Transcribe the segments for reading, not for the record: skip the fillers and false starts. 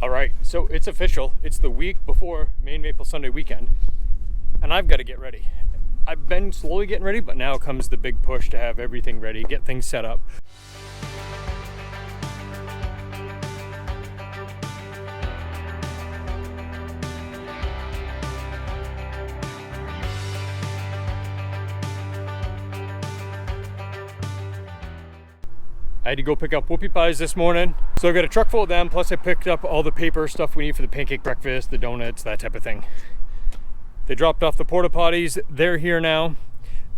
All right, so it's official. It's the week before Maine Maple Sunday weekend, and I've got to get ready. I've been slowly getting ready, but now comes the big push to have everything ready, get things set up. I had to go pick up whoopie pies this morning. So I got a truck full of them, plus I picked up all the paper stuff we need for the pancake breakfast, the donuts, that type of thing. They dropped off the porta potties, they're here now,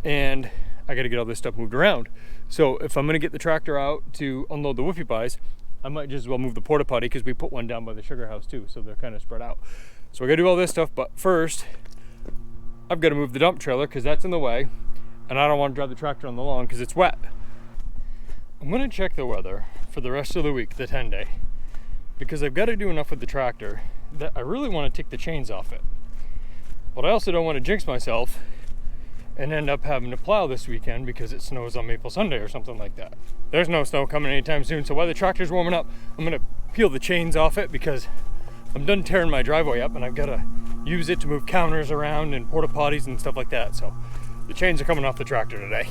and I gotta get all this stuff moved around. So if I'm gonna get the tractor out to unload the whoopie pies, I might just as well move the porta potty because we put one down by the sugar house too, so they're kind of spread out. So I gotta do all this stuff, but first, I've gotta move the dump trailer because that's in the way, and I don't wanna drive the tractor on the lawn because it's wet. I'm gonna check the weather for the rest of the week, the 10-day, because I've got to do enough with the tractor that I really want to take the chains off it. But I also don't want to jinx myself and end up having to plow this weekend because it snows on Maple Sunday or something like that. There's no snow coming anytime soon, so while the tractor's warming up, I'm gonna peel the chains off it because I'm done tearing my driveway up and I've got to use it to move counters around and porta potties and stuff like that. So the chains are coming off the tractor today.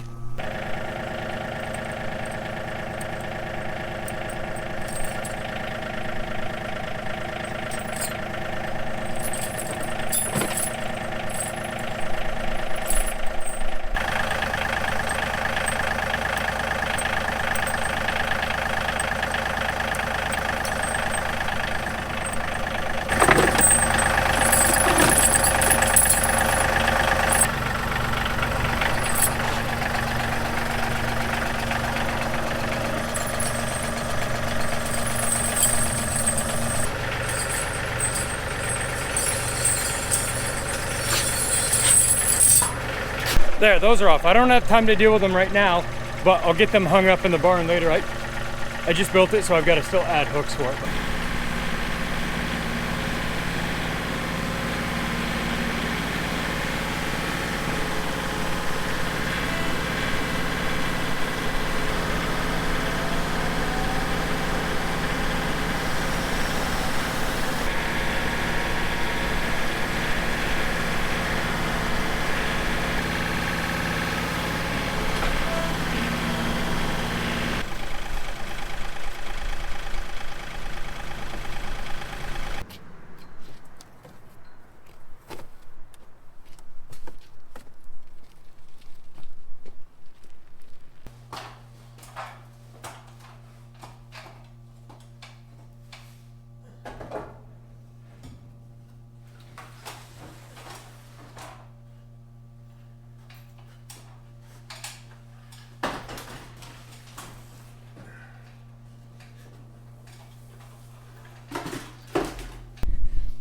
There, those are off. I don't have time to deal with them right now, but I'll get them hung up in the barn later. I just built it, so I've got to still add hooks for it.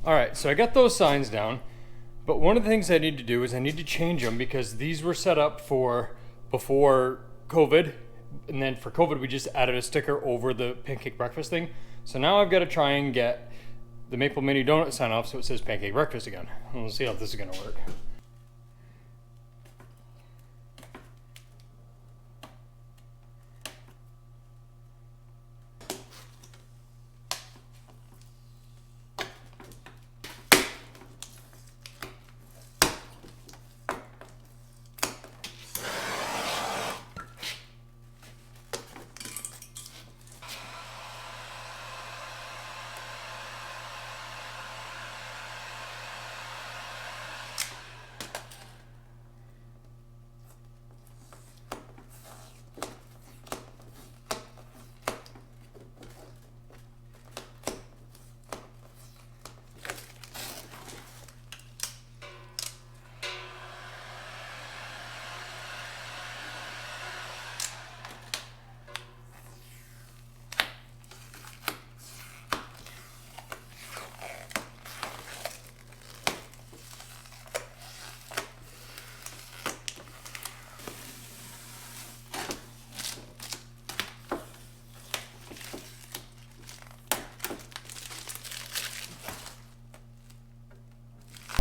All right, so I got those signs down, but one of the things I need to do is I need to change them because these were set up for before COVID, and then for COVID we just added a sticker over the pancake breakfast thing. So now I've got to try and get the Maple Mini Donut sign off so it says pancake breakfast again. And we'll see how this is gonna work.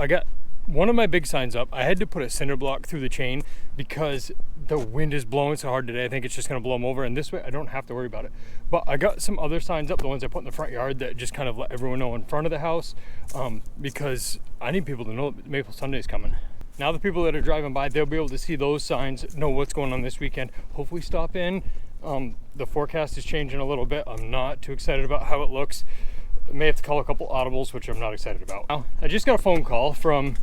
I got one of my big signs up. I had to put a cinder block through the chain because the wind is blowing so hard today. I think it's just gonna blow them over, and this way I don't have to worry about it. But I got some other signs up, the ones I put in the front yard, that just kind of let everyone know in front of the house, because I need people to know that Maple Sunday is coming. Now the people that are driving by, they'll be able to see those signs, know what's going on this weekend. Hopefully stop in. The forecast is changing a little bit. I'm not too excited about how it looks. I may have to call a couple audibles, which I'm not excited about. Now, I just got a phone call from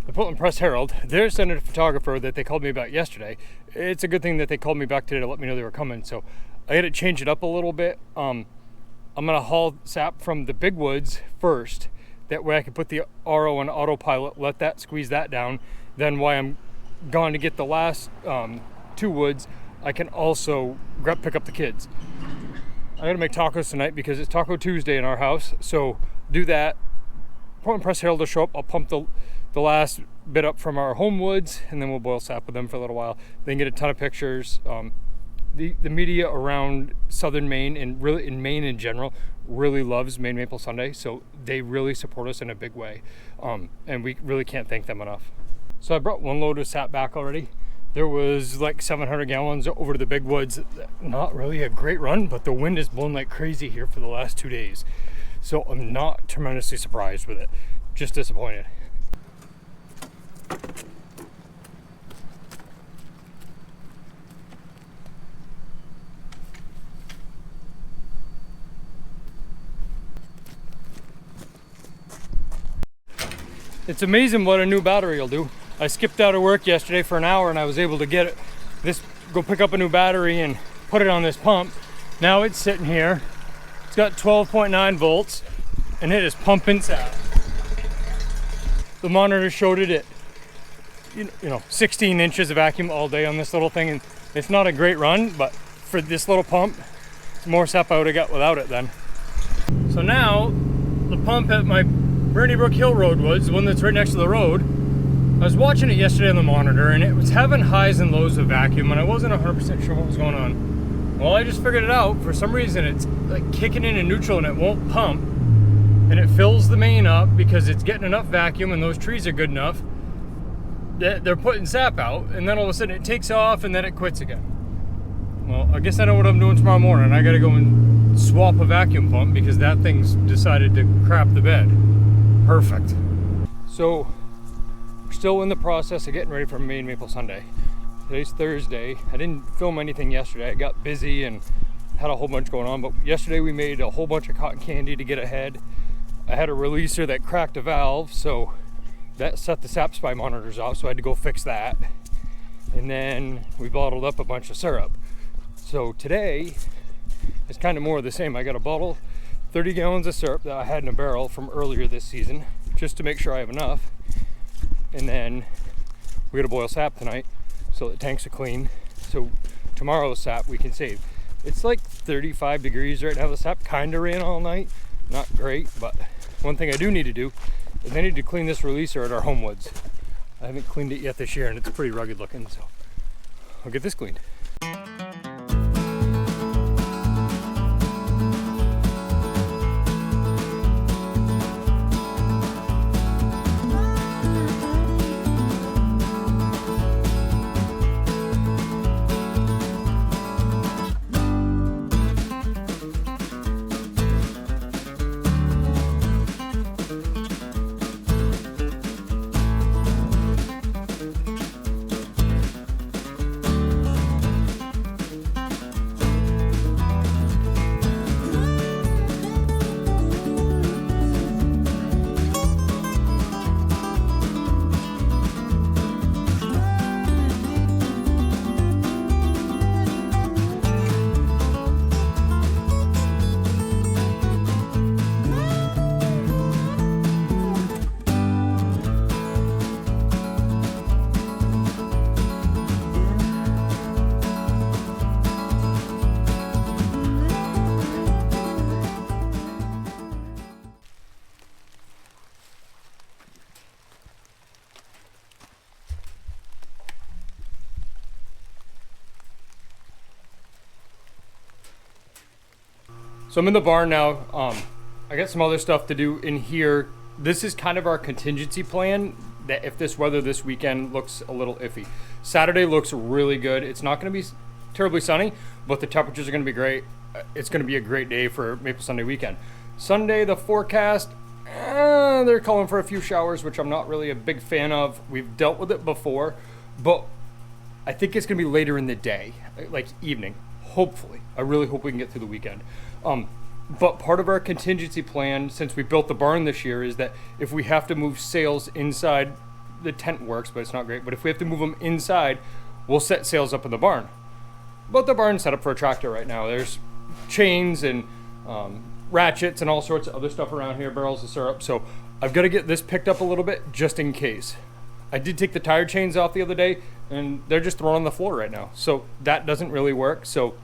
the Portland Press Herald. They're sending a photographer that they called me about yesterday. It's a good thing that they called me back today to let me know they were coming. So I had to change it up a little bit. I'm gonna haul sap from the big woods first. That way I can put the RO on autopilot, let that squeeze that down. Then while I'm gone to get the last 2 woods, I can also pick up the kids. I gotta make tacos tonight because it's Taco Tuesday in our house. So do that. Portland Press Herald will show up. I'll pump the last bit up from our home woods, and then we'll boil sap with them for a little while. Then get a ton of pictures. The media around southern Maine, and really in Maine in general, really loves Maine Maple Sunday, so they really support us in a big way, and we really can't thank them enough. So I brought 1 load of sap back already. There was like 700 gallons over to the big woods. Not really a great run, but the wind has blown like crazy here for the last 2 days, so I'm not tremendously surprised with it, just disappointed. It's amazing what a new battery will do. I skipped out of work yesterday for an hour and I was able to go pick up a new battery and put it on this pump. Now it's sitting here. It's got 12.9 volts and it is pumping sap. The monitor showed it at 16 inches of vacuum all day on this little thing, and it's not a great run, but for this little pump, it's more sap I would have got without it then. So now the pump at my Bernie Brook Hill Road woods, the one that's right next to the road, I was watching it yesterday on the monitor and it was having highs and lows of vacuum and I wasn't 100% sure what was going on. Well, I just figured it out. For some reason it's like kicking in neutral and it won't pump, and it fills the main up because it's getting enough vacuum and those trees are good enough that they're putting sap out, and then all of a sudden it takes off and then it quits again. Well, I guess I know what I'm doing tomorrow morning. I gotta go and swap a vacuum pump because that thing's decided to crap the bed. Perfect. So we're still in the process of getting ready for Maine Maple Sunday. Today's Thursday. I didn't film anything yesterday. I got busy and had a whole bunch going on, but yesterday we made a whole bunch of cotton candy to get ahead. I had a releaser that cracked a valve, so that set the sap spy monitors off, so I had to go fix that. And then we bottled up a bunch of syrup. So today is kind of more of the same. I got a bottle, 30 gallons of syrup that I had in a barrel from earlier this season, just to make sure I have enough. And then we gotta boil sap tonight so the tanks are clean. So tomorrow's sap we can save. It's like 35 degrees right now. The sap kind of ran all night. Not great, but one thing I do need to do is I need to clean this releaser at our home woods. I haven't cleaned it yet this year and it's pretty rugged looking, so I'll get this cleaned. So I'm in the barn now. I got some other stuff to do in here. This is kind of our contingency plan. that if this weather this weekend looks a little iffy. Saturday looks really good. It's not going to be terribly sunny, but the temperatures are going to be great. It's going to be a great day for Maple Sunday weekend. Sunday, the forecast, they're calling for a few showers, which I'm not really a big fan of. We've dealt with it before, but I think it's going to be later in the day, like evening, hopefully. I really hope we can get through the weekend. But part of our contingency plan, since we built the barn this year, is that if we have to move sails inside, the tent works, but it's not great. But if we have to move them inside, we'll set sails up in the barn. But the barn's set up for a tractor right now. There's chains and ratchets and all sorts of other stuff around here, barrels of syrup. So I've got to get this picked up a little bit just in case. I did take the tire chains off the other day, and they're just thrown on the floor right now. So that doesn't really work. So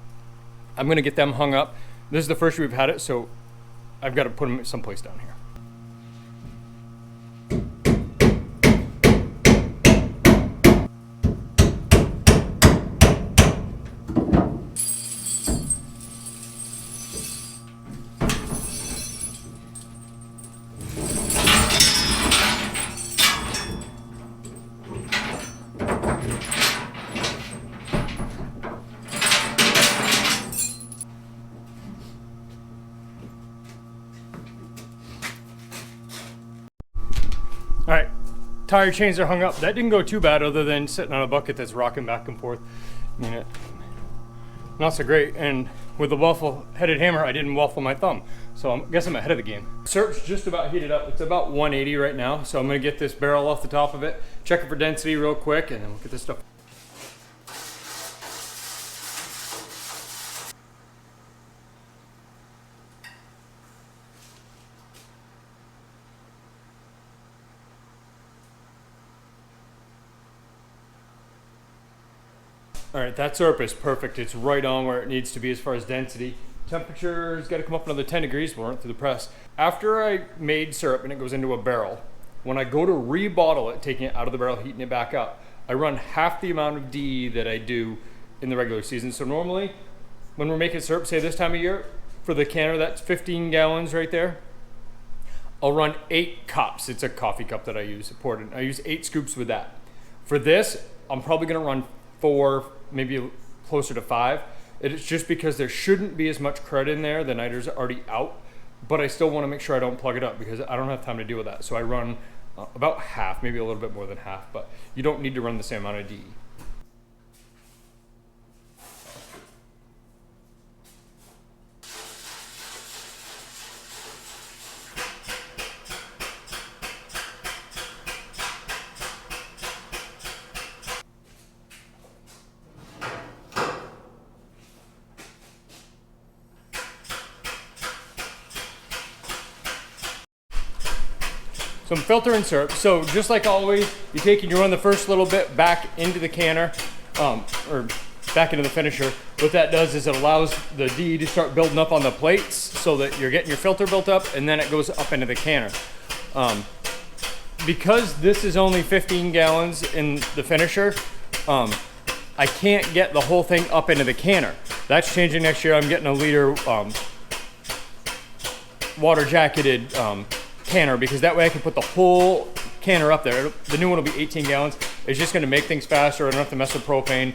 I'm going to get them hung up. This is the first year we've had it, so I've got to put them someplace down here. All right, tire chains are hung up. That didn't go too bad other than sitting on a bucket that's rocking back and forth. I mean, not so great. And with the waffle-headed hammer, I didn't waffle my thumb. So I guess I'm ahead of the game. Syrup's just about heated up. It's about 180 right now. So I'm gonna get this barrel off the top of it, check it for density real quick, and then we'll get this stuff. All right, that syrup is perfect. It's right on where it needs to be as far as density. Temperature's got to come up another 10 degrees. We'll run it through the press. After I made syrup and it goes into a barrel, when I go to rebottle it, taking it out of the barrel, heating it back up, I run half the amount of DE that I do in the regular season. So normally, when we're making syrup, say this time of year, for the canner, that's 15 gallons right there. I'll run 8 cups. It's a coffee cup that I use. I use 8 scoops with that. For this, I'm probably gonna run 4, maybe closer to 5. It's just because there shouldn't be as much crud in there. The nitro's already out, but I still want to make sure I don't plug it up because I don't have time to deal with that. So I run about half, maybe a little bit more than half, but you don't need to run the same amount of DE. So I'm filtering syrup. So just like always, you take and you run the first little bit back into the canner, or back into the finisher. What that does is it allows the DE to start building up on the plates so that you're getting your filter built up, and then it goes up into the canner. Because this is only 15 gallons in the finisher, I can't get the whole thing up into the canner. That's changing next year. I'm getting a liter water jacketed canner, because that way I can put the whole canner up there. The new one will be 18 gallons. It's just going to make things faster. I don't have to mess with propane.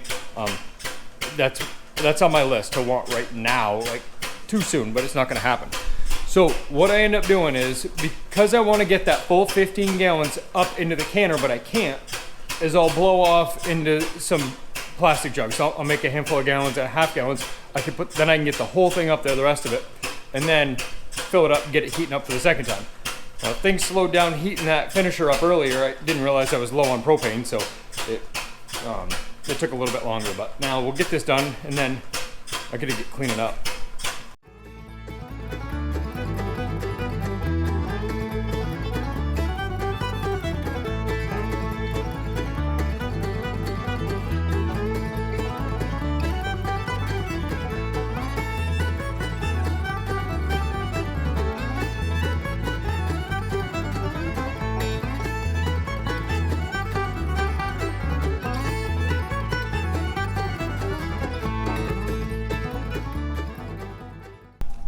That's on my list to want right now, like too soon, but it's not going to happen. So what I end up doing is, because I want to get that full 15 gallons up into the canner, but I can't, is I'll blow off into some plastic jugs. So I'll make a handful of gallons and half gallons. Then I can get the whole thing up there, the rest of it, and then fill it up and get it heating up for the second time. Things slowed down heating that finisher up earlier. I didn't realize I was low on propane, so it took a little bit longer. But now we'll get this done, and then I gotta clean it up.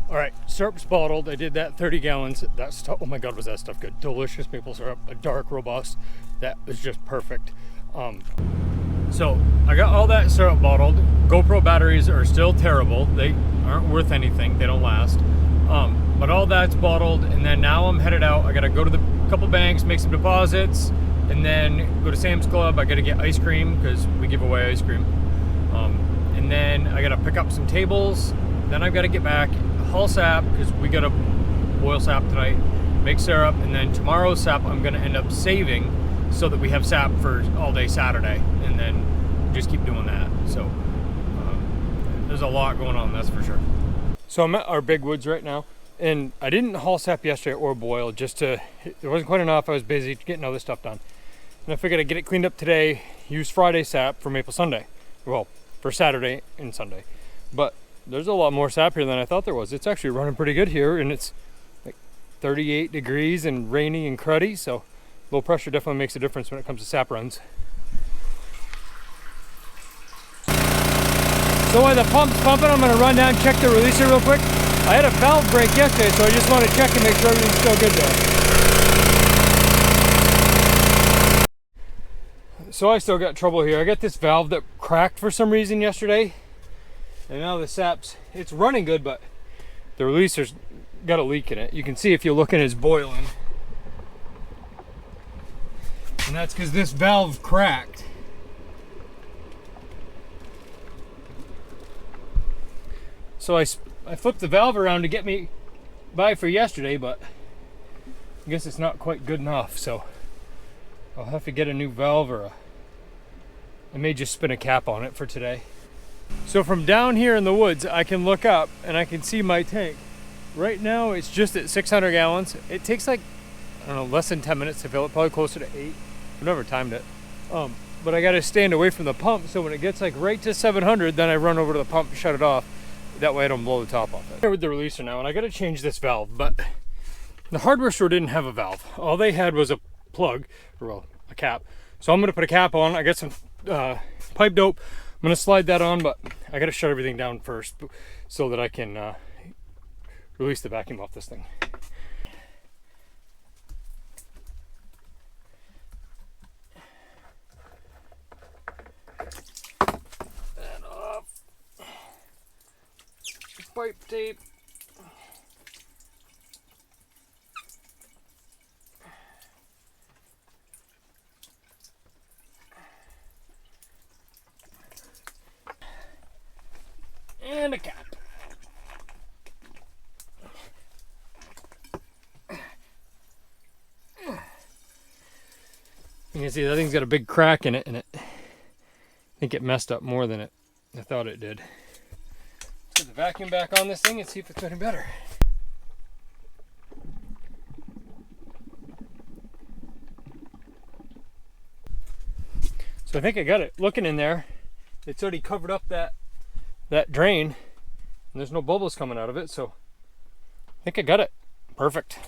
All right, syrup's bottled. I did that 30 gallons. that stuff, oh my god, was that stuff good. Delicious maple syrup, a dark, robust, that was just perfect. So I got all that syrup bottled. GoPro batteries are still terrible. They aren't worth anything, they don't last. But all that's bottled, and then now I'm headed out. I gotta go to the couple banks, make some deposits, and then go to Sam's Club. I gotta get ice cream, because we give away ice cream. And then I gotta pick up some tables. Then I've gotta get back, haul sap, because we gotta boil sap tonight, make syrup, and then tomorrow's sap I'm gonna end up saving so that we have sap for all day Saturday, and then just keep doing that. So there's a lot going on, that's for sure. So I'm at our big woods right now, and I didn't haul sap yesterday or boil, there wasn't quite enough. I was busy getting other stuff done, and I figured I'd get it cleaned up today, use Friday sap for Maple Sunday, well, for Saturday and Sunday. But there's a lot more sap here than I thought there was. It's actually running pretty good here, and it's like 38 degrees and rainy and cruddy, so low pressure definitely makes a difference when it comes to sap runs. So while the pump's pumping, I'm gonna run down and check the releaser real quick. I had a valve break yesterday, so I just want to check and make sure everything's still good there. So I still got trouble here. I got this valve that cracked for some reason yesterday, and now the sap's, it's running good, but the releaser's got a leak in it. You can see if you look and it's boiling. And that's because this valve cracked. So I flipped the valve around to get me by for yesterday, but I guess it's not quite good enough, so I'll have to get a new valve, or I may just spin a cap on it for today. So from down here in the woods, I can look up and I can see my tank. Right now it's just at 600 gallons. It takes like, I don't know, less than 10 minutes to fill it, probably closer to 8. I've never timed it. But I gotta stand away from the pump, so when it gets like right to 700, then I run over to the pump and shut it off. That way I don't blow the top off it. Here with the releaser now, and I gotta change this valve, but the hardware store didn't have a valve. All they had was a plug, or well, a cap. So I'm gonna put a cap on. I got some pipe dope. I'm gonna slide that on, but I gotta shut everything down first so that I can release the vacuum off this thing. That off. Pipe tape. And a cap. You can see that thing's got a big crack in it, and I think it messed up more than I thought it did. Let's put the vacuum back on this thing and see if it's any better. So I think I got it. Looking in there, it's already covered up that drain, and there's no bubbles coming out of it, so I think I got it. Perfect.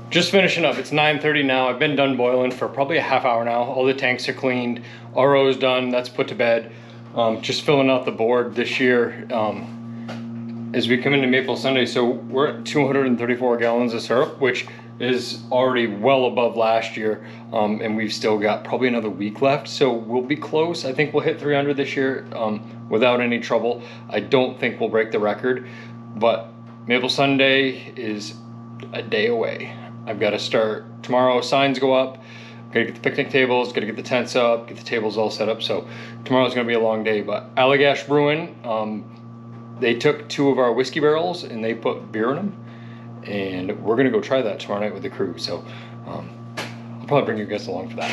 Just finishing up. It's 9:30 now. I've been done boiling for probably a half hour now. All the tanks are cleaned. RO's done. That's put to bed. Just filling out the board this year as we come into Maple Sunday. So we're at 234 gallons of syrup, which is already well above last year, and we've still got probably another week left, so we'll be close. I think we'll hit 300 this year without any trouble. I don't think we'll break the record, but Maple Sunday is a day away. I've got to start tomorrow. Signs go up, gotta get the picnic tables, gotta get the tents up, get the tables all set up, so tomorrow's gonna be a long day. But Allagash Brewing, they took 2 of our whiskey barrels and they put beer in them, and we're gonna go try that tomorrow night with the crew. So I'll probably bring you guys along for that.